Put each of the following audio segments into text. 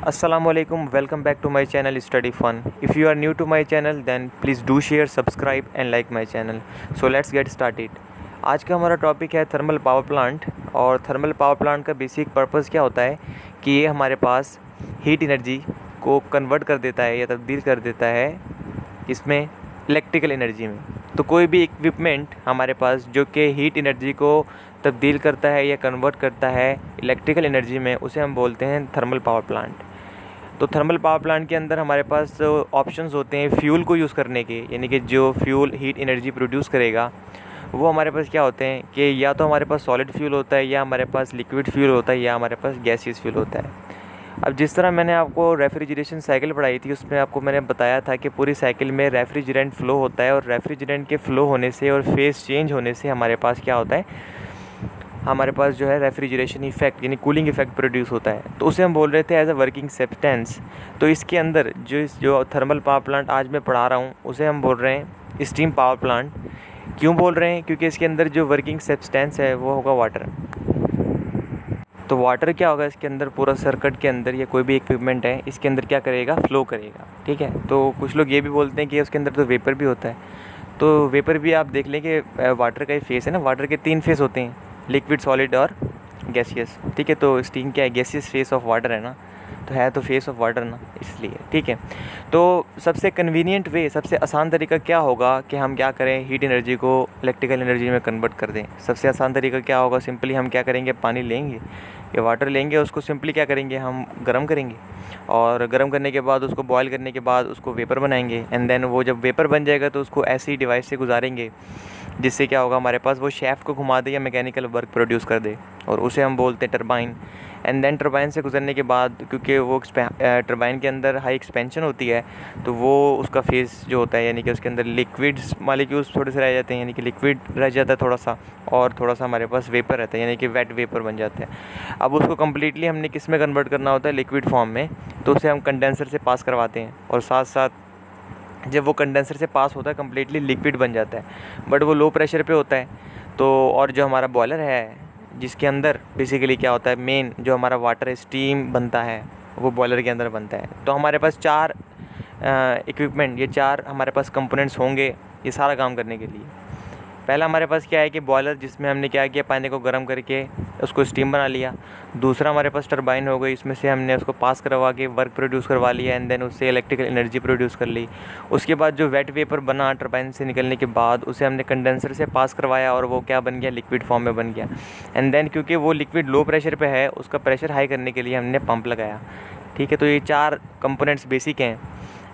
Assalamualaikum, welcome back to my channel Study Fun. If you are new to my channel then please do share, subscribe and like my channel. So let's get started. आज का हमारा topic है thermal power plant. और thermal power plant का basic purpose क्या होता है कि ये हमारे पास हीट एनर्जी को कन्वर्ट कर देता है या तब्दील कर देता है इसमें इलेक्ट्रिकल एनर्जी में। तो कोई भी इक्विपमेंट हमारे पास जो कि हीट एनर्जी को तब्दील करता है या कन्वर्ट करता है इलेक्ट्रिकल एनर्जी में, उसे हम बोलते हैं थर्मल पावर प्लांट। तो थर्मल पावर प्लांट के अंदर हमारे पास ऑप्शंस होते हैं फ्यूल को यूज़ करने के, यानी कि जो फ्यूल हीट एनर्जी प्रोड्यूस करेगा वो हमारे पास क्या होते हैं कि या तो हमारे पास सॉलिड फ्यूल होता है, या हमारे पास लिक्विड फ्यूल होता है, या हमारे पास गैसियस फ्यूल होता है। अब जिस तरह मैंने आपको रेफ्रिजरेशन साइकिल पढ़ाई थी उसमें आपको मैंने बताया था कि पूरी साइकिल में रेफ्रिजरेंट फ़्लो होता है, और रेफ्रिजरेंट के फ़्लो होने से और फेस चेंज होने से हमारे पास क्या होता है, हमारे पास जो है रेफ्रिजरेशन इफेक्ट यानी कूलिंग इफेक्ट प्रोड्यूस होता है। तो उसे हम बोल रहे थे एज अ वर्किंग सब्सटेंस। तो इसके अंदर जो थर्मल पावर प्लांट आज मैं पढ़ा रहा हूँ उसे हम बोल रहे हैं स्टीम पावर प्लांट। क्यों बोल रहे हैं? क्योंकि इसके अंदर जो वर्किंग सब्सटेंस है वो होगा वाटर। तो वाटर क्या होगा इसके अंदर, पूरा सर्किट के अंदर या कोई भी इक्विपमेंट है इसके अंदर क्या करेगा, फ्लो करेगा। ठीक है। तो कुछ लोग ये भी बोलते हैं कि उसके अंदर तो वेपर भी होता है। तो वेपर भी आप देख लें कि वाटर का ही फेस है ना, वाटर के 3 फेस होते हैं, लिक्विड, सॉलिड और गैसियस। ठीक है। तो स्टीम क्या है, गैसियस फेस ऑफ वाटर है ना, तो है तो फेस ऑफ वाटर ना, इसलिए। ठीक है। तो सबसे कन्वीनियंट वे, सबसे आसान तरीका क्या होगा कि हम क्या करें, हीट एनर्जी को इलेक्ट्रिकल एनर्जी में कन्वर्ट कर दें। सबसे आसान तरीका क्या होगा, सिंपली हम क्या करेंगे, पानी लेंगे या वाटर लेंगे, उसको सिंपली क्या करेंगे, हम गर्म करेंगे, और गर्म करने के बाद उसको बॉयल करने के बाद उसको वेपर बनाएंगे। एंड देन वो जब वेपर बन जाएगा तो उसको ऐसी डिवाइस से गुजारेंगे जिससे क्या होगा, हमारे पास वो शेफ्ट को घुमा दे या मैकेनिकल वर्क प्रोड्यूस कर दे, और उसे हम बोलते हैं टरबाइन। एंड देन टरबाइन से गुजरने के बाद, क्योंकि वो टरबाइन के अंदर हाई एक्सपेंशन होती है, तो वो उसका फेस जो होता है यानी कि उसके अंदर लिक्विड्स मालिक्यूल्स थोड़े से रह जाते हैं, यानी कि लिक्विड रह जाता है थोड़ा सा, और थोड़ा सा हमारे पास वेपर रहता है यानी कि वेट वेपर बन जाता है। अब उसको कम्प्लीटली हमने किस में कन्वर्ट करना होता है, लिक्विड फॉर्म में। तो उसे हम कंडेंसर से पास करवाते हैं, और साथ साथ जब वो कंडेंसर से पास होता है कम्प्लीटली लिक्विड बन जाता है, बट वो लो प्रेशर पे होता है। तो और जो हमारा बॉयलर है जिसके अंदर बेसिकली क्या होता है, मेन जो हमारा वाटर स्टीम बनता है वो बॉयलर के अंदर बनता है। तो हमारे पास 4 इक्विपमेंट, ये 4 हमारे पास कंपोनेंट्स होंगे ये सारा काम करने के लिए। पहला हमारे पास क्या है कि बॉयलर, जिसमें हमने क्या किया, पानी को गर्म करके उसको स्टीम बना लिया। दूसरा हमारे पास टरबाइन हो गई, इसमें से हमने उसको पास करवा के वर्क प्रोड्यूस करवा लिया, एंड देन उससे इलेक्ट्रिकल एनर्जी प्रोड्यूस कर ली। उसके बाद जो वेट वेपर बना टरबाइन से निकलने के बाद उसे हमने कंडेंसर से पास करवाया, और वो क्या बन गया, लिक्विड फॉर्म में बन गया। एंड देन क्योंकि वो लिक्विड लो प्रेशर पे है, उसका प्रेशर हाई करने के लिए हमने पंप लगाया। ठीक है। तो ये 4 कंपोनेंट्स बेसिक हैं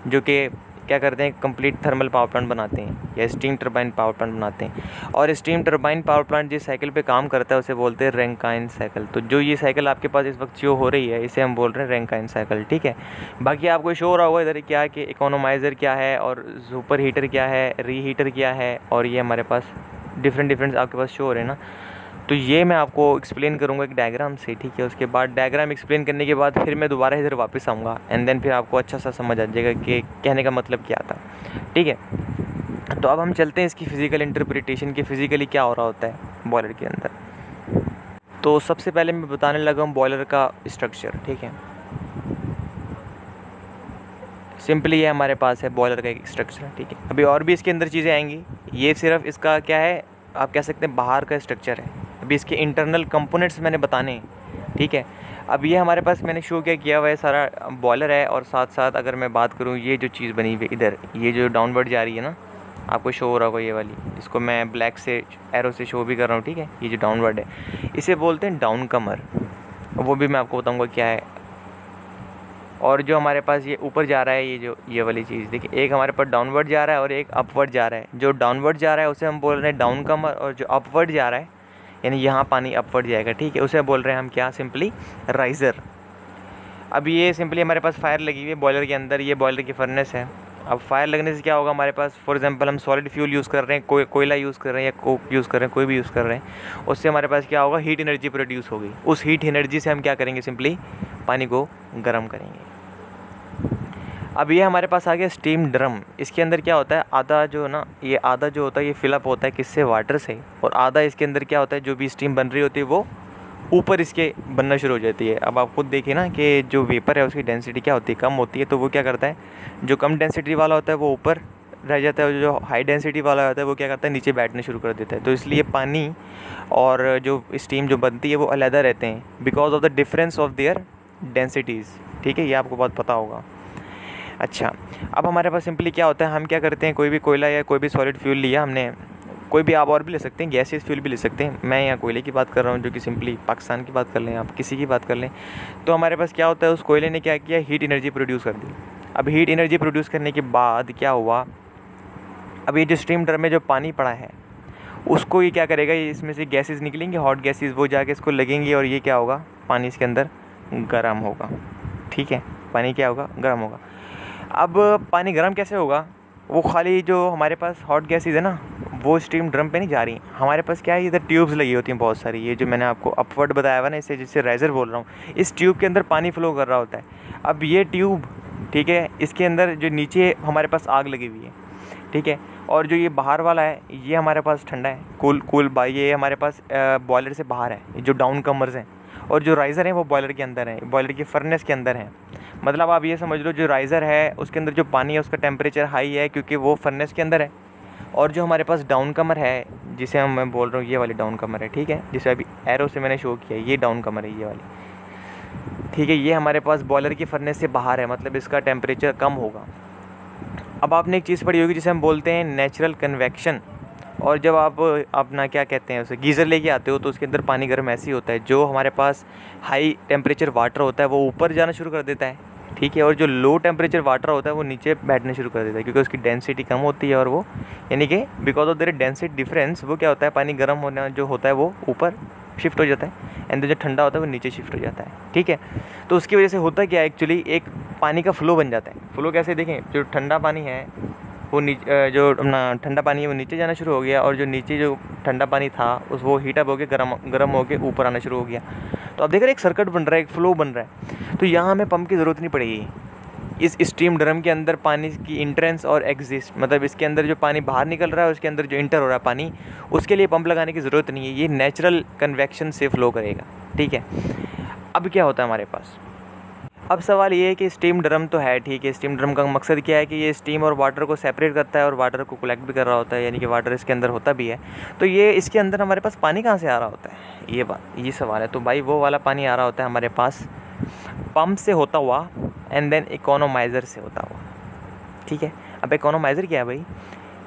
जो कि क्या करते हैं, कंप्लीट थर्मल पावर प्लांट बनाते हैं या स्टीम टरबाइन पावर प्लांट बनाते हैं। और स्टीम टरबाइन पावर प्लांट जिस साइकिल पे काम करता है उसे बोलते हैं रैंकाइन साइकिल। तो जो ये साइकिल आपके पास इस वक्त शो हो रही है इसे हम बोल रहे हैं रैंकाइन साइकिल। ठीक है। बाकी आपको शो हो रहा होगा इधर क्या है कि इकोनोमाइज़र क्या है, और सुपर हीटर क्या है, रीहीटर क्या है, और ये हमारे पास डिफरेंट आपके पास शो हो रहे हैं ना। तो ये मैं आपको एक्सप्लेन करूँगा एक डायग्राम से। ठीक है। उसके बाद डायग्राम एक्सप्लेन करने के बाद फिर मैं दोबारा इधर वापस आऊँगा, एंड देन फिर आपको अच्छा सा समझ आ जाएगा कि कहने का मतलब क्या था। ठीक है। तो अब हम चलते हैं इसकी फ़िज़िकल इंटरप्रिटेशन की, फ़िज़िकली क्या हो रहा होता है बॉयलर के अंदर। तो सबसे पहले मैं बताने लगा हूँ बॉयलर का स्ट्रक्चर। ठीक है। सिंपली ये हमारे पास है बॉयलर का एक स्ट्रक्चर। ठीक है। अभी और भी इसके अंदर चीज़ें आएंगी, ये सिर्फ इसका क्या है, आप कह सकते हैं बाहर का स्ट्रक्चर है। अभी इसके इंटरनल कंपोनेंट्स मैंने बताने हैं। ठीक है। अब ये हमारे पास मैंने शो क्या किया हुआ है, सारा बॉयलर है, और साथ साथ अगर मैं बात करूँ ये जो चीज़ बनी हुई इधर, ये जो डाउनवर्ड जा रही है ना, आपको शो हो रहा होगा ये वाली, इसको मैं ब्लैक से एरो से शो भी कर रहा हूँ। ठीक है। ये जो डाउनवर्ड है इसे बोलते हैं डाउन कमर, वो भी मैं आपको बताऊँगा क्या है। और जो हमारे पास ये ऊपर जा रहा है, ये वाली चीज़ देखिए, एक हमारे पास डाउनवर्ड जा रहा है और एक अपवर्ड जा रहा है। जो डाउनवर्ड जा रहा है उसे हम बोल रहे हैं डाउन कमर, और जो अपवर्ड जा रहा है यानी यहाँ पानी अपवर्ड जाएगा, ठीक है, उसे बोल रहे हैं हम क्या, सिंपली राइज़र। अब ये सिंपली हमारे पास फायर लगी हुई है बॉयलर के अंदर, ये बॉयलर की फर्नेस है। अब फायर लगने से क्या होगा, हमारे पास फॉर एग्जांपल हम सॉलिड फ्यूल यूज़ कर रहे हैं, कोयला यूज़ कर रहे हैं या कोक यूज़ कर रहे हैं, कोई भी यूज़ कर रहे हैं, उससे हमारे पास क्या होगा, हीट एनर्जी प्रोड्यूस होगी। उस हीट एनर्जी से हम क्या करेंगे, सिंपली पानी को गर्म करेंगे। अब ये हमारे पास आ गया स्टीम ड्रम। इसके अंदर क्या होता है, आधा जो ना, ये आधा जो होता है ये फिलअप होता है किससे, वाटर से, और आधा इसके अंदर क्या होता है, जो भी स्टीम बन रही होती है वो ऊपर इसके बनना शुरू हो जाती है। अब आप खुद देखिए ना कि जो वेपर है उसकी डेंसिटी क्या होती है, कम होती है, तो वो क्या करता है, जो कम डेंसिटी वाला होता है वो ऊपर रह जाता है, और जो हाई डेंसिटी वाला होता है वो क्या करता है, नीचे बैठना शुरू कर देता है। तो इसलिए पानी और जो स्टीम जो बनती है वो अलग रहते हैं, because of the difference of their densities. ठीक है, ये आपको बहुत पता होगा। अच्छा, अब हमारे पास सिंपली क्या होता है, हम क्या करते हैं, कोई भी कोयला या कोई भी सॉलिड फ्यूल लिया हमने, कोई भी आप और भी ले सकते हैं, गैसियस फ्यूल भी ले सकते हैं, मैं यहाँ कोयले की बात कर रहा हूँ, जो कि सिंपली पाकिस्तान की बात कर लें, आप किसी की बात कर लें। तो हमारे पास क्या होता है, उस कोयले ने क्या किया, हीट एनर्जी प्रोड्यूस कर दी। अब हीट एनर्जी प्रोड्यूस करने के बाद क्या हुआ, अब ये जो स्टीम ड्रम में जो पानी पड़ा है उसको ये क्या करेगा, ये इसमें से गैसेस निकलेंगे, हॉट गैसेस, वो जाके इसको लगेंगी और ये क्या होगा, पानी इसके अंदर गर्म होगा। ठीक है, पानी क्या होगा, गर्म होगा। अब पानी गर्म कैसे होगा, वो खाली जो हमारे पास हॉट गैसेस है ना वो स्टीम ड्रम पे नहीं जा रही, हमारे पास क्या है, इधर ट्यूब्स लगी होती हैं बहुत सारी, ये जो मैंने आपको अपवर्ड बताया हुआ ना, इसे जिससे राइज़र बोल रहा हूँ, इस ट्यूब के अंदर पानी फ्लो कर रहा होता है। अब ये ट्यूब, ठीक है, इसके अंदर जो नीचे हमारे पास आग लगी हुई है, ठीक है, और जो ये बाहर वाला है ये हमारे पास ठंडा है, कूल बाई, ये हमारे पास बॉयलर से बाहर है, जो डाउन कमर्स हैं, और जो राइज़र हैं वो बॉयलर के अंदर है, बॉयलर की फर्नेस के अंदर है। मतलब आप ये समझ लो, जो राइज़र है उसके अंदर जो पानी है उसका टेम्परेचर हाई है क्योंकि वो फर्नेस के अंदर है, और जो हमारे पास डाउन कमर है, जिसे मैं बोल रहा हूँ, ये वाली डाउन कमर है, ठीक है, जिसे अभी एरो से मैंने शो किया, ये डाउन कमर है, ये वाली, ठीक है, ये हमारे पास बॉयलर की फर्नेस से बाहर है, मतलब इसका टेम्परेचर कम होगा। अब आपने एक चीज़ पढ़ी होगी जिसे हम बोलते हैं नेचुरल कन्वेक्शन, और जब आप अपना क्या कहते हैं उसे गीज़र लेके आते हो तो उसके अंदर पानी गर्म ऐसे ही होता है, जो हमारे पास हाई टेम्परेचर वाटर होता है वो ऊपर जाना शुरू कर देता है, ठीक है, और जो लो टेम्परेचर वाटर होता है वो नीचे बैठना शुरू कर देता है, क्योंकि उसकी डेंसिटी कम होती है, और वो यानी कि because of their density difference वो क्या होता है, पानी गर्म होना जो होता है वो ऊपर शिफ्ट हो जाता है, एंड जो ठंडा होता है वो नीचे शिफ्ट हो जाता है। ठीक है, तो उसकी वजह से होता क्या है, एक्चुअली एक पानी का फ्लो बन जाता है। फ्लो कैसे देखें, जो ठंडा पानी है वो नीचे, जो अपना ठंडा पानी है वो नीचे जाना शुरू हो गया, और जो नीचे जो ठंडा पानी था उस वो हीटअप होकर गर्म होकर ऊपर आना शुरू हो गया। तो आप देख रहे हैं एक सर्किट बन रहा है, एक फ़्लो बन रहा है। तो यहाँ हमें पंप की ज़रूरत नहीं पड़ेगी। इस स्टीम ड्रम के अंदर पानी की इंट्रेंस और एग्जिस्ट, मतलब इसके अंदर जो पानी बाहर निकल रहा है उसके अंदर जो इंटर हो रहा है पानी, उसके लिए पंप लगाने की ज़रूरत नहीं है, ये नेचुरल कन्वेक्शन से फ़्लो करेगा। ठीक है, अब क्या होता है हमारे पास, अब सवाल ये है कि स्टीम ड्रम तो है, ठीक है, स्टीम ड्रम का मकसद क्या है कि ये स्टीम और वाटर को सेपरेट करता है और वाटर को कलेक्ट भी कर रहा होता है, यानी कि वाटर इसके अंदर होता भी है। तो ये इसके अंदर हमारे पास पानी कहाँ से आ रहा होता है, ये सवाल है। तो भाई वो वाला पानी आ रहा होता है हमारे पास पंप से होता हुआ एंड देन इकोनोमाइज़र से होता हुआ। ठीक है, अब इकोनोमाइज़र क्या है भाई,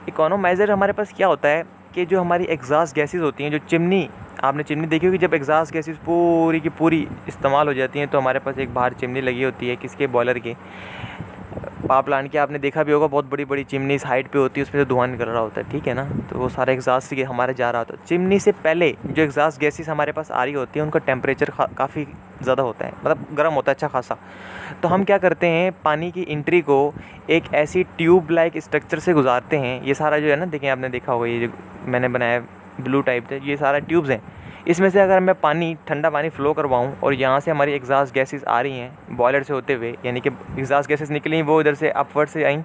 इकोनोमाइज़र हमारे पास क्या होता है कि जो हमारी एग्जॉस्ट गैसेस होती हैं, जो चिमनी, आपने चिमनी देखी होगी, जब एग्जॉस्ट गैसेस पूरी की पूरी इस्तेमाल हो जाती हैं तो हमारे पास एक बाहर चिमनी लगी होती है, किसके, बॉयलर के, पावर प्लांट की। आपने देखा भी होगा बहुत बड़ी बड़ी चिमनी इस हाइट पे होती है, उसमें से धुआं निकल रहा होता है, ठीक है ना, तो वो सारा एग्जॉस्ट के हमारे जा रहा होता है। चिमनी से पहले जो एग्जॉस्ट गैसेस हमारे पास आ रही होती है उनका टेम्परेचर काफ़ी ज़्यादा होता है, मतलब गर्म होता है अच्छा खासा। तो हम क्या करते हैं, पानी की एंट्री को एक ऐसी ट्यूब लाइक स्ट्रक्चर से गुजारते हैं। ये सारा जो है ना, देखें आपने देखा होगा, ये जो मैंने बनाया ब्लू टाइप से, ये सारा ट्यूब्स हैं। इसमें से अगर मैं पानी, ठंडा पानी फ़्लो करवाऊँ और यहाँ से हमारी एग्जॉस्ट गैसेस आ रही हैं बॉयलर से होते हुए, यानी कि एग्जॉस्ट गैसेस निकली, वो इधर से अपवर्ड से आई,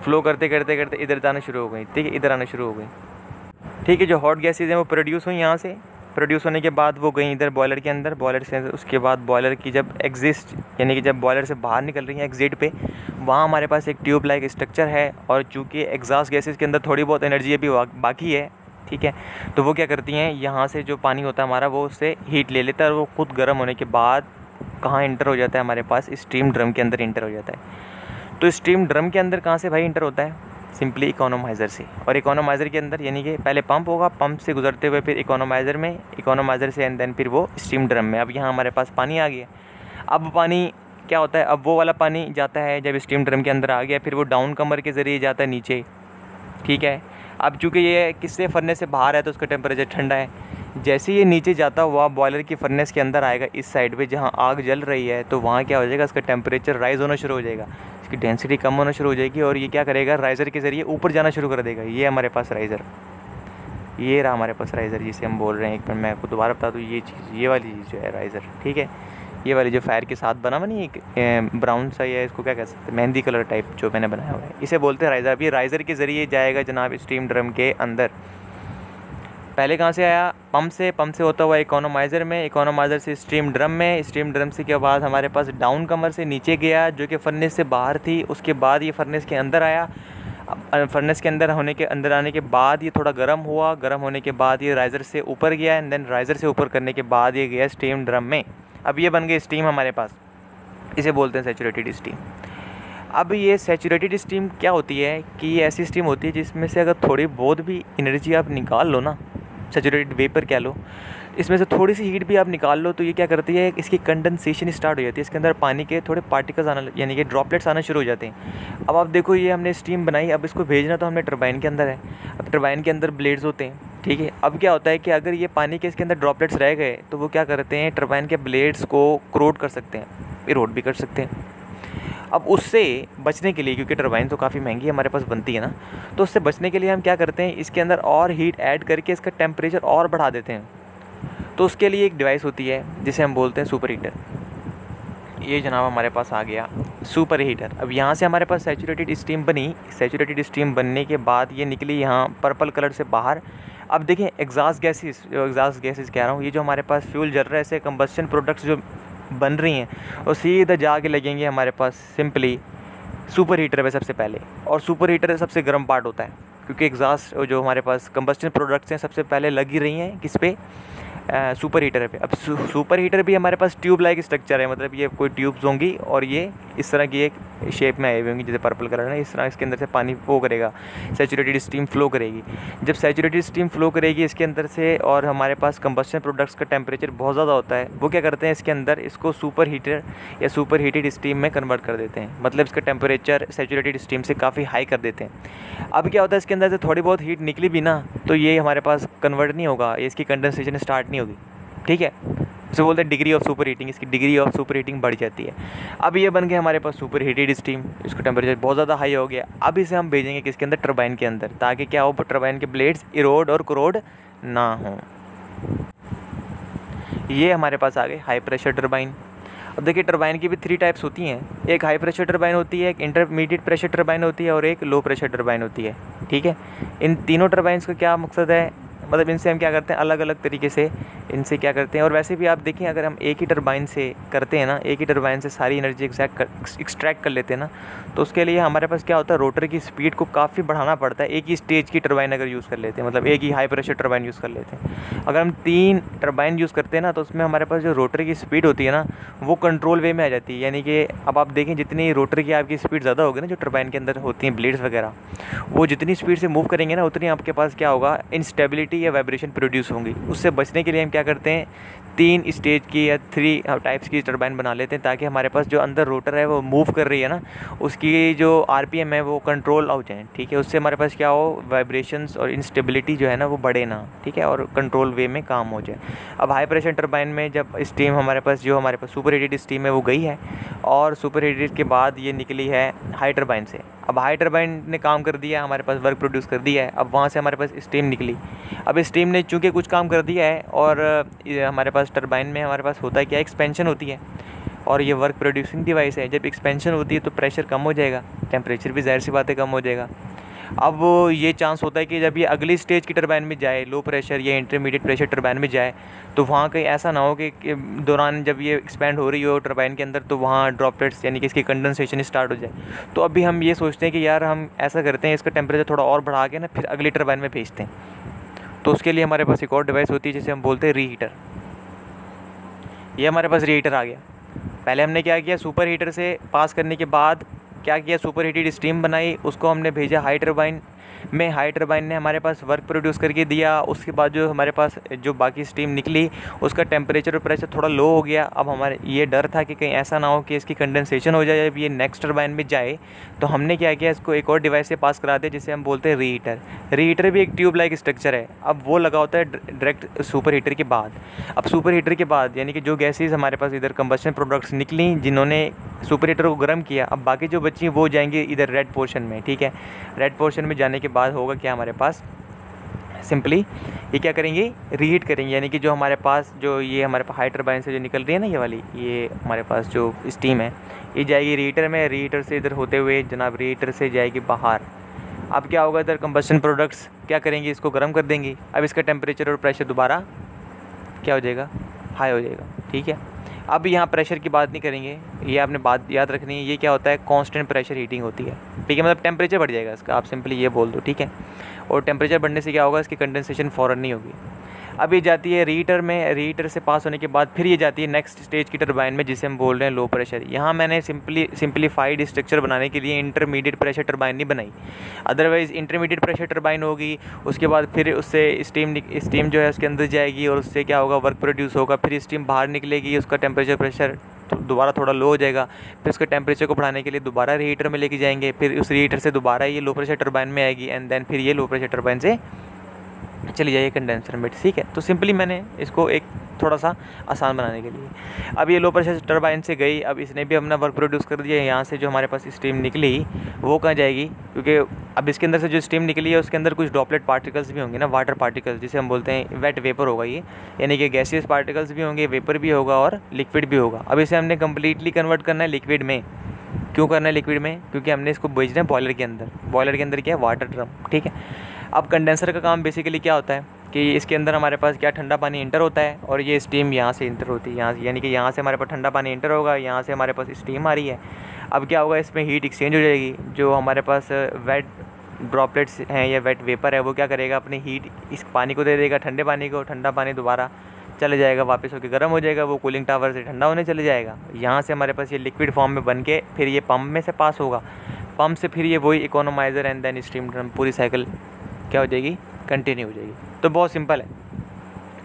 फ़्लो करते करते करते इधर जाना शुरू हो गई, ठीक है, इधर आना शुरू हो गई। ठीक है, जो हॉट गैसेज हैं वो प्रोड्यूस हुई, यहाँ से प्रोड्यूस होने के बाद वो गई इधर बॉयलर के अंदर, बॉयलर से उसके बाद बॉयलर की जब एग्जिस्ट, यानी कि जब बॉयलर से बाहर निकल रही है एग्जिट पे, वहाँ हमारे पास एक ट्यूब लाइक स्ट्रक्चर है, और चूँकि एग्जॉस्ट गैसेज के अंदर थोड़ी बहुत एनर्जी अभी बाकी है, ठीक है, तो वो क्या करती हैं, यहाँ से जो पानी होता है हमारा वो उससे हीट ले लेता है, और वो खुद गर्म होने के बाद कहाँ इंटर हो जाता है, हमारे पास स्टीम ड्रम के अंदर इंटर हो जाता है। तो स्टीम ड्रम के अंदर कहाँ से भाई इंटर होता है, सिंपली इकोनोमाइज़र से, और इकोनोमाइज़र के अंदर यानी कि पहले पंप होगा, पंप से गुजरते हुए फिर इकोनोमाइज़र में, इकोनोमाइज़र से एंड देन फिर वो स्टीम ड्रम में। अब यहाँ हमारे पास पानी आ गया। अब पानी क्या होता है, अब वो वाला पानी जाता है, जब स्टीम ड्रम के अंदर आ गया फिर वो डाउन कमर के ज़रिए जाता है नीचे, ठीक है। अब चूँकि ये किससे, फर्नेस से बाहर है तो उसका टेम्परेचर ठंडा है, जैसे ये नीचे जाता हुआ बॉयलर की फर्नेस के अंदर आएगा इस साइड पे जहाँ आग जल रही है, तो वहाँ क्या हो जाएगा, इसका टेम्परेचर राइज़ होना शुरू हो जाएगा, इसकी डेंसिटी कम होना शुरू हो जाएगी, और ये क्या करेगा, राइज़र के ज़रिए ऊपर जाना शुरू कर देगा। ये हमारे पास राइज़र, ये रहा हमारे पास राइज़र जिसे हम बोल रहे हैं। एक बार मैं आपको दोबारा बता दूँ, ये चीज़, ये वाली चीज़ जो है राइज़र, ठीक है, ये वाली जो फायर के साथ बना हुआ नहीं, एक ब्राउन सा, या इसको क्या कह सकते हैं, मेहंदी कलर टाइप जो मैंने बनाया हुआ है, इसे बोलते हैं राइज़र। अब ये राइज़र के ज़रिए जाएगा जनाब स्टीम ड्रम के अंदर, पहले कहाँ से आया, पंप से होता हुआ इकोनोमाइज़र में, इकोनोमाइज़र से स्टीम ड्रम में, स्टीम ड्रम से के बाद हमारे पास डाउन कमर से नीचे गया जो कि फर्नेस से बाहर थी। उसके बाद ये फर्नेस के अंदर आया। फर्नेस के अंदर आने के बाद ये थोड़ा गर्म हुआ, गर्म होने के बाद ये राइज़र से ऊपर गया, एंड देन राइज़र से ऊपर करने के बाद ये गया स्टीम ड्रम में। अब ये बन गई स्टीम हमारे पास, इसे बोलते हैं सैचुरेटेड स्टीम। अब ये सैचुरेटेड स्टीम क्या होती है कि ये ऐसी स्टीम होती है जिसमें से अगर थोड़ी बहुत भी एनर्जी आप निकाल लो ना, सैचुरेटेड वेपर कह लो, इसमें से थोड़ी सी हीट भी आप निकाल लो तो ये क्या करती है, इसकी कंडेंसेशन स्टार्ट हो जाती है। इसके अंदर पानी के थोड़े पार्टिकल्स आना, यानी कि ड्रॉपलेट्स आना शुरू हो जाते हैं। अब आप देखो, ये हमने स्टीम बनाई, अब इसको भेजना तो हमने टरबाइन के अंदर है। अब टरबाइन के अंदर ब्लेड्स होते हैं, ठीक है। अब क्या होता है कि अगर ये पानी के इसके अंदर ड्रॉपलेट्स रह गए तो वो क्या करते हैं, टरबाइन के ब्लेड्स को क्रोड कर सकते हैं, इरोड भी कर सकते हैं। अब उससे बचने के लिए, क्योंकि टरबाइन तो काफ़ी महंगी हमारे पास बनती है ना, तो उससे बचने के लिए हम क्या करते हैं, इसके अंदर और हीट ऐड करके इसका टेम्परेचर और बढ़ा देते हैं। तो उसके लिए एक डिवाइस होती है जिसे हम बोलते हैं सुपर हीटर। ये जनाब हमारे पास आ गया सुपर हीटर। अब यहाँ से हमारे पास सैचुरेटेड स्टीम बनी। सैचुरेटेड स्टीम बनने के बाद ये निकली यहाँ पर्पल कलर से बाहर। अब देखें एग्जॉस्ट गैसेस कह रहा हूँ, ये जो हमारे पास फ्यूल जल रहा है, ऐसे कंबस्शन प्रोडक्ट्स जो बन रही हैं और सीधा जाके लगेंगे हमारे पास सिंपली सुपर हीटर पे सबसे पहले। और सुपर हीटर सबसे गर्म पार्ट होता है, क्योंकि एग्जॉस्ट जो हमारे पास कंबस्शन प्रोडक्ट्स हैं सबसे पहले लगी रही हैं किस पे, सुपर हीटर पे। अब सुपर हीटर भी हमारे पास ट्यूब लाइक स्ट्रक्चर है, मतलब ये कोई ट्यूब्स होंगी और ये इस तरह की एक शेप में आई हुई होंगी, जैसे पर्पल कलर है, इस तरह इसके अंदर से पानी फ्लो करेगा, सैचुरेटेड स्टीम फ्लो करेगी। जब सैचुरेटेड स्टीम फ्लो करेगी इसके अंदर से, और हमारे पास कंबस्शन प्रोडक्ट्स का टेम्परेचर बहुत ज़्यादा होता है, वो क्या करते हैं इसके अंदर इसको सुपर हीटर या सुपर हीटेड स्टीम में कन्वर्ट कर देते हैं, मतलब इसका टेम्परेचर सैचुरेटेड स्टीम से काफ़ी हाई कर देते हैं। अब क्या होता है, इसके अंदर से थोड़ी बहुत हीट निकली भी ना तो ये हमारे पास कन्वर्ट नहीं होगा, इसकी कंडेंसेशन स्टार्ट नहीं होगी, ठीक है। इसे बोलते हैं डिग्री ऑफ सुपर हीटिंग, इसकी डिग्री ऑफ सुपर हीटिंग बढ़ जाती है। अब ये बन गया हमारे पास सुपर हीटेड स्टीम, इसका टेम्परेचर बहुत ज़्यादा हाई हो गया। अब इसे हम भेजेंगे किसके अंदर, टरबाइन के अंदर, ताकि क्या हो, टरबाइन के ब्लेड्स इरोड और क्रोड ना हो। ये हमारे पास आ गए हाई प्रेशर टरबाइन। अब देखिए टरबाइन की भी 3 टाइप्स होती हैं, एक हाई प्रेशर टरबाइन होती है, एक इंटरमीडिएट प्रेशर टरबाइन होती है और एक लो प्रेशर टरबाइन होती है, ठीक है। इन तीनों टरबाइंस का क्या मकसद है, मतलब इनसे हम क्या करते हैं, अलग अलग तरीके से इनसे क्या करते हैं। और वैसे भी आप देखें, अगर हम एक ही टरबाइन से करते हैं ना, एक ही टरबाइन से सारी एनर्जी एक्सट्रैक्ट कर लेते हैं ना, तो उसके लिए हमारे पास क्या होता है, रोटर की स्पीड को काफ़ी बढ़ाना पड़ता है। एक ही स्टेज की टरबाइन अगर यूज़ कर लेते हैं, मतलब एक ही हाई प्रेशर टरबाइन यूज़ कर लेते हैं, अगर हम 3 टरबाइन यूज़ करते हैं ना, तो उसमें हमारे पास जो रोटर की स्पीड होती है ना, वो कंट्रोल वे में आ जाती है। यानी कि अब आप देखें, जितनी रोटर की आपकी स्पीड ज़्यादा होगी ना, जो टरबाइन के अंदर होती हैं ब्लेड्स वगैरह, वो जितनी स्पीड से मूव करेंगे ना, उतनी आपके पास क्या होगा, इंस्टेबिलिटी या वाइब्रेशन प्रोड्यूस होंगी। उससे बचने के लिए हम क्या करते हैं, 3 स्टेज की या 3 टाइप्स की टरबाइन बना लेते हैं, ताकि हमारे पास जो अंदर रोटर है वो मूव कर रही है ना, उसकी जो आरपीएम है वो कंट्रोल हो जाए, ठीक है। उससे हमारे पास क्या हो, वाइब्रेशंस और इंस्टेबिलिटी जो है ना वो बढ़े ना, ठीक है, और कंट्रोल वे में काम हो जाए। अब हाई प्रेशर टरबाइन में जब स्टीम हमारे पास सुपर हीटेड स्टीम है वो गई है, और सुपर हीटेड के बाद ये निकली है हाई टरबाइन से। अब हाई टरबाइन ने काम कर दिया, हमारे पास वर्क प्रोड्यूस कर दिया है। अब वहाँ से हमारे पास स्टीम निकली। अब स्टीम ने चूँकि कुछ काम कर दिया है, और हमारे पास टरबाइन में हमारे पास होता है क्या, एक्सपेंशन होती है, और ये वर्क प्रोड्यूसिंग डिवाइस है। जब एक्सपेंशन होती है तो प्रेशर कम हो जाएगा, टेम्परेचर भी ज़ाहिर सी बात है कम हो जाएगा। अब ये चांस होता है कि जब ये अगली स्टेज की टरबाइन में जाए, लो प्रेशर या इंटरमीडिएट प्रेशर टरबाइन में जाए, तो वहाँ कहीं ऐसा ना हो कि दौरान जब ये एक्सपेंड हो रही हो टरबाइन के अंदर, तो वहाँ ड्रॉपलेट्स यानी कि इसकी कंडेंसेशन स्टार्ट हो जाए। तो अभी हम ये सोचते हैं कि यार हम ऐसा करते हैं, इसका टेम्परेचर थोड़ा और बढ़ा के ना फिर अगली टरबाइन में भेजते हैं। तो उसके लिए हमारे पास एक और डिवाइस होती है जिसे हम बोलते हैं रीहीटर। ये हमारे पास रीहीटर आ गया। पहले हमने क्या किया, सुपर हीटर से पास करने के बाद क्या किया, सुपर हीटेड स्टीम बनाई, उसको हमने भेजा हाई टरबाइन में। हाई टरबाइन ने हमारे पास वर्क प्रोड्यूस करके दिया। उसके बाद जो हमारे पास जो बाकी स्टीम निकली, उसका टेम्परेचर और प्रेशर थोड़ा लो हो गया। अब हमारे ये डर था कि कहीं ऐसा ना हो कि इसकी कंडेंसेशन हो जाए जब ये नेक्स्ट टरबाइन में जाए। तो हमने क्या किया, इसको एक और डिवाइस से पास करा दिया जिसे हम बोलते हैं रीहीटर। रीहीटर भी एक ट्यूब लाइक स्ट्रक्चर है। अब वो लगा होता है डायरेक्ट सुपर हीटर के बाद। अब सुपर हीटर के बाद यानी कि जो गैसेज हमारे पास इधर कंबस्शन प्रोडक्ट्स निकली जिन्होंने सुपर हीटर को गर्म किया, अब बाकी जो बची वो जाएंगे इधर रेड पोर्शन में, ठीक है। रेड पोर्शन में जाने के बाद होगा क्या, हमारे पास सिंपली ये क्या करेंगे, रीहीट करेंगे। यानी कि जो हमारे पास जो ये हमारे पास हाई टरबाइन से जो निकल रही है ना, ये वाली, ये हमारे पास जो स्टीम है, ये जाएगी रीहीटर में। रीहीटर से इधर होते हुए जनाब रीहीटर से जाएगी बाहर। अब क्या होगा, इधर कंबस्शन प्रोडक्ट्स क्या करेंगे, इसको गर्म कर देंगे। अब इसका टेम्परेचर और प्रेशर दोबारा क्या हो जाएगा, हाई हो जाएगा। ठीक है, अब यहाँ प्रेशर की बात नहीं करेंगे, ये आपने बात याद रखनी है। ये क्या होता है, कांस्टेंट प्रेशर हीटिंग होती है। ठीक है, मतलब टेम्परेचर बढ़ जाएगा इसका, आप सिंपली ये बोल दो। ठीक है, और टेम्परेचर बढ़ने से क्या होगा, इसकी कंडेंसेशन फ़ौरन नहीं होगी। अब ये जाती है रीहीटर में, रीहीटर से पास होने के बाद फिर ये जाती है नेक्स्ट स्टेज की टरबाइन में, जिसे हम बोल रहे हैं लो प्रेशर। यहाँ मैंने सिंपलीफाइड स्ट्रक्चर बनाने के लिए इंटरमीडिएट प्रेशर टरबाइन नहीं बनाई, अदरवाइज़ इंटरमीडिएट प्रेशर टरबाइन होगी, उसके बाद फिर उससे स्टीम जो है उसके अंदर जाएगी और उससे क्या होगा, वर्क प्रोड्यूस होगा, फिर स्टीम बाहर निकलेगी, उसका टेम्परेचर प्रेशर दोबारा थोड़ा लो हो जाएगा, फिर उसके टेम्परेचर को बढ़ाने के लिए दोबारा रीहीटर में लेके जाएंगे, फिर उस रीहीटर से दोबारा ये लो प्रेशर टरबाइन में आएगी, एंड देन फिर ये लो प्रेशर टरबाइन से चली जाइए कंडेंसर में। ठीक है, तो सिंपली मैंने इसको एक थोड़ा सा आसान बनाने के लिए, अब ये लो प्रेशर टरबाइन से गई, अब इसने भी अपना वर्क प्रोड्यूस कर दिया। यहाँ से जो हमारे पास स्टीम निकली वो कहाँ जाएगी, क्योंकि अब इसके अंदर से जो स्टीम निकली है उसके अंदर कुछ ड्रॉपलेट पार्टिकल्स भी होंगे ना, वाटर पार्टिकल्स जिसे हम बोलते हैं, वेट वेपर होगा ये, यानी कि गैसियस पार्टिकल्स भी होंगे, वेपर भी होगा और लिक्विड भी होगा। अब इसे हमने कम्प्लीटली कन्वर्ट करना है लिक्विड में। क्यों करना है लिक्विड में, क्योंकि हमने इसको भेजना है बॉयलर के अंदर। बॉयलर के अंदर क्या है, वाटर ड्रम। ठीक है, अब कंडेंसर का काम बेसिकली क्या होता है कि इसके अंदर हमारे पास क्या ठंडा पानी इंटर होता है और ये स्टीम यहाँ से इंटर होती है, यहाँ से, यानी कि यहाँ से हमारे पास ठंडा पानी इंटर होगा, यहाँ से हमारे पास स्टीम आ रही है। अब क्या होगा, इसमें हीट एक्सचेंज हो जाएगी, जो हमारे पास वेट ड्रॉपलेट्स हैं या वेट वेपर है वो क्या करेगा, अपनी हीट इस पानी को दे देगा, ठंडे पानी को, ठंडा पानी दोबारा चले जाएगा, वापस होकर गर्म हो जाएगा, वो कूलिंग टावर से ठंडा होने चले जाएगा। यहाँ से हमारे पास ये लिक्विड फॉर्म में बन के फिर ये पंप में से पास होगा, पंप से फिर ये वही economizer and then steam drum, पूरी साइकिल क्या हो जाएगी, कंटिन्यू हो जाएगी। तो बहुत सिंपल है।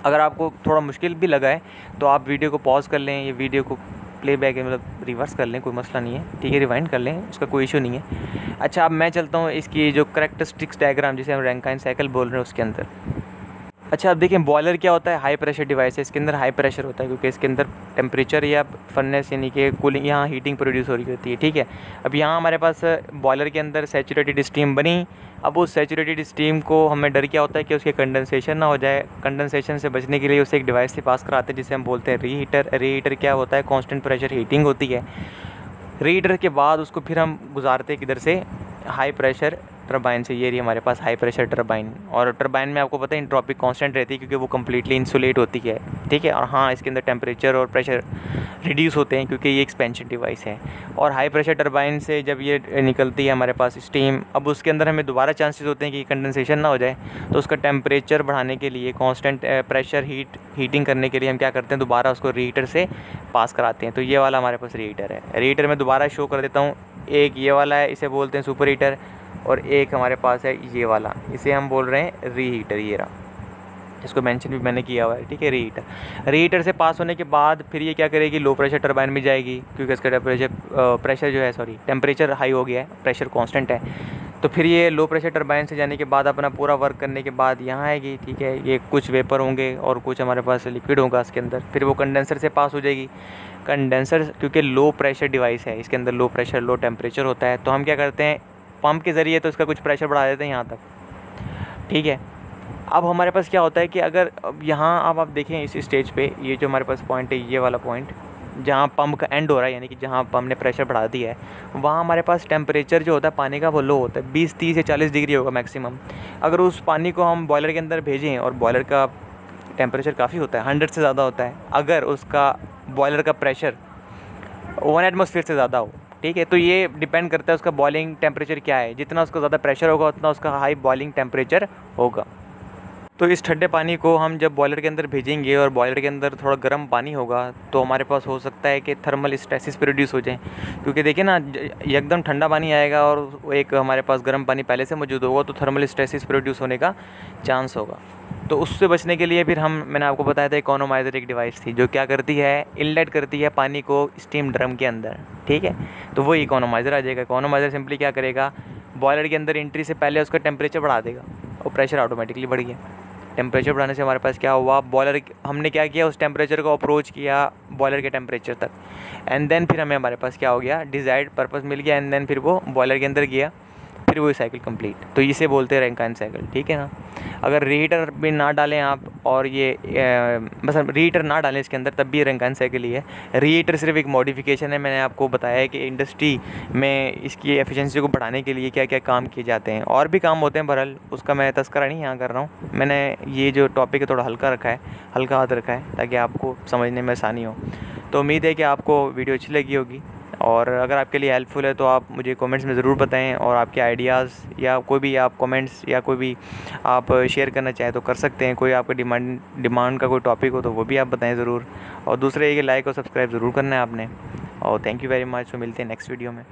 अगर आपको थोड़ा मुश्किल भी लगा है तो आप वीडियो को पॉज कर लें, ये वीडियो को प्लेबैक मतलब रिवर्स कर लें, कोई मसला नहीं है। ठीक है, रिवाइंड कर लें, उसका कोई इशू नहीं है। अच्छा, अब मैं चलता हूँ इसकी जो करैक्टरिस्टिक्स डायग्राम जिसे हम रैंकाइन साइकिल बोल रहे हैं उसके अंदर। अच्छा, अब देखिए बॉयलर क्या होता है, हाई प्रेशर डिवाइस है, इसके अंदर हाई प्रेशर होता है क्योंकि इसके अंदर टेम्परेचर या फर्नेस यानी कि कूलिंग, यहाँ हीटिंग प्रोड्यूस हो रही होती है। ठीक है, अब यहाँ हमारे पास बॉयलर के अंदर सैचुरेटेड स्टीम बनी। अब उस सैचुरेटेड स्टीम को हमें डर क्या होता है कि उसके कंडेंसेशन ना हो जाए, कंडेंसेशन से बचने के लिए उसे एक डिवाइस से पास कराते हैं जिसे हम बोलते हैं रीहीटर। रीहीटर क्या होता है, कांस्टेंट प्रेशर हीटिंग होती है। रीहीटर के बाद उसको फिर हम गुजारते हैं किधर से, हाई प्रेशर टरबाइन से। ये रही हमारे पास हाई प्रेशर टरबाइन, और टरबाइन में आपको पता है एंट्रोपी कांस्टेंट रहती है क्योंकि वो कम्प्लीटली इंसुलेट होती है। ठीक है, और हाँ इसके अंदर टेम्परेचर और प्रेशर रिड्यूस होते हैं क्योंकि ये एक्सपेंशन डिवाइस है। और हाई प्रेशर टरबाइन से जब ये निकलती है हमारे पास स्टीम, अब उसके अंदर हमें दोबारा चांसेस होते हैं कि कंडेंसेशन ना हो जाए, तो उसका टेम्परेचर बढ़ाने के लिए, कांस्टेंट प्रेशर हीटिंग करने के लिए हम क्या करते हैं, दोबारा उसको रीहीटर से पास कराते हैं। तो ये वाला हमारे पास रीहीटर है। रीहीटर में दोबारा शो कर देता हूँ, एक ये वाला है, इसे बोलते हैं सुपर हीटर, और एक हमारे पास है ये वाला, इसे हम बोल रहे हैं रीहीटर। ये रहा, इसको मेंशन भी मैंने किया हुआ है। ठीक है, रीहीटर। रीहीटर से पास होने के बाद फिर ये क्या करेगी, लो प्रेशर टरबाइन में जाएगी क्योंकि इसका टेम्परेचर हाई हो गया है, प्रेशर कांस्टेंट है। तो फिर ये लो प्रेशर टरबाइन से जाने के बाद अपना पूरा वर्क करने के बाद यहाँ आएगी। ठीक है, ये कुछ वेपर होंगे और कुछ हमारे पास लिक्विड होगा इसके अंदर, फिर वो कंडेंसर से पास हो जाएगी। कंडेंसर क्योंकि लो प्रेशर डिवाइस है, इसके अंदर लो प्रेशर लो टेम्परेचर होता है, तो हम क्या करते हैं, पंप के ज़रिए तो इसका कुछ प्रेशर बढ़ा देते हैं यहाँ तक। ठीक है, अब हमारे पास क्या होता है कि अगर अब यहाँ अब आप देखें इस स्टेज पे, ये जो हमारे पास पॉइंट है, ये वाला पॉइंट जहाँ पंप का एंड हो रहा है, यानी कि जहाँ पंप ने प्रेशर बढ़ा दिया है, वहाँ हमारे पास टेम्परेचर जो होता है पानी का वो लो होता है, 20, 30 या 40 डिग्री होगा मैक्सिमम। अगर उस पानी को हम बॉयलर के अंदर भेजें, और बॉयलर का टेम्परेचर काफ़ी होता है, 100 से ज़्यादा होता है, अगर उसका बॉयलर का प्रेशर 1 एटमॉस्फेयर से ज़्यादा हो, ठीक है, तो ये डिपेंड करता है उसका बॉइलिंग टेम्परेचर क्या है। जितना उसका ज़्यादा प्रेशर होगा उतना उसका हाई बॉइलिंग टेम्परेचर होगा। तो इस ठंडे पानी को हम जब बॉयलर के अंदर भेजेंगे और बॉयलर के अंदर थोड़ा गर्म पानी होगा, तो हमारे पास हो सकता है कि थर्मल स्ट्रेसिस प्रोड्यूस हो जाए, क्योंकि देखिए ना, एकदम ठंडा पानी आएगा और एक हमारे पास गर्म पानी पहले से मौजूद होगा, तो थर्मल स्ट्रेसिस प्रोड्यूस होने का चांस होगा। तो उससे बचने के लिए फिर मैंने आपको बताया था इकोनोमाइज़र एक डिवाइस थी जो क्या करती है, इनलेट करती है पानी को स्टीम ड्रम के अंदर। ठीक है, तो वो इकोनोमाइज़र आ जाएगा। इकोनोमाइज़र सिंपली क्या करेगा, बॉयलर के अंदर एंट्री से पहले उसका टेम्परेचर बढ़ा देगा और प्रेशर ऑटोमेटिकली बढ़ गया। टेम्परेचर बढ़ाने से हमारे पास क्या हुआ, बॉयलर हमने क्या किया, उस टेम्परेचर को अप्रोच किया बॉयलर के टेम्परेचर तक, एंड देन फिर हमारे पास क्या हो गया, डिज़ायर्ड पर्पस मिल गया, एंड देन फिर वो बॉयलर के अंदर गया, फिर फिर वो साइकिल कंप्लीट, तो इसे बोलते हैं रैंकाइन साइकिल, ठीक है ना। अगर रीहीटर भी ना डालें आप और ये बस रीहीटर ना डालें इसके अंदर, तब भी रैंकाइन साइकिल ही है। रीहीटर सिर्फ एक मॉडिफिकेशन है। मैंने आपको बताया है कि इंडस्ट्री में इसकी एफिशिएंसी को बढ़ाने के लिए क्या क्या काम किए जाते हैं, और भी काम होते हैं, बहरहाल उसका मैं तस्करा नहीं यहाँ कर रहा हूँ। मैंने ये जो टॉपिक है थोड़ा हल्का रखा है, हल्का हाथ रखा है, ताकि आपको समझने में आसानी हो। तो उम्मीद है कि आपको वीडियो अच्छी लगी होगी, और अगर आपके लिए हेल्पफुल है तो आप मुझे कमेंट्स में ज़रूर बताएं, और आपके आइडियाज़ या कोई भी आप कमेंट्स या कोई भी आप शेयर करना चाहें तो कर सकते हैं। कोई आपका डिमांड का कोई टॉपिक हो तो वो भी आप बताएं ज़रूर। और दूसरे ये लाइक और सब्सक्राइब ज़रूर करना है आपने। और थैंक यू वेरी मच। तो मिलते हैं नेक्स्ट वीडियो में।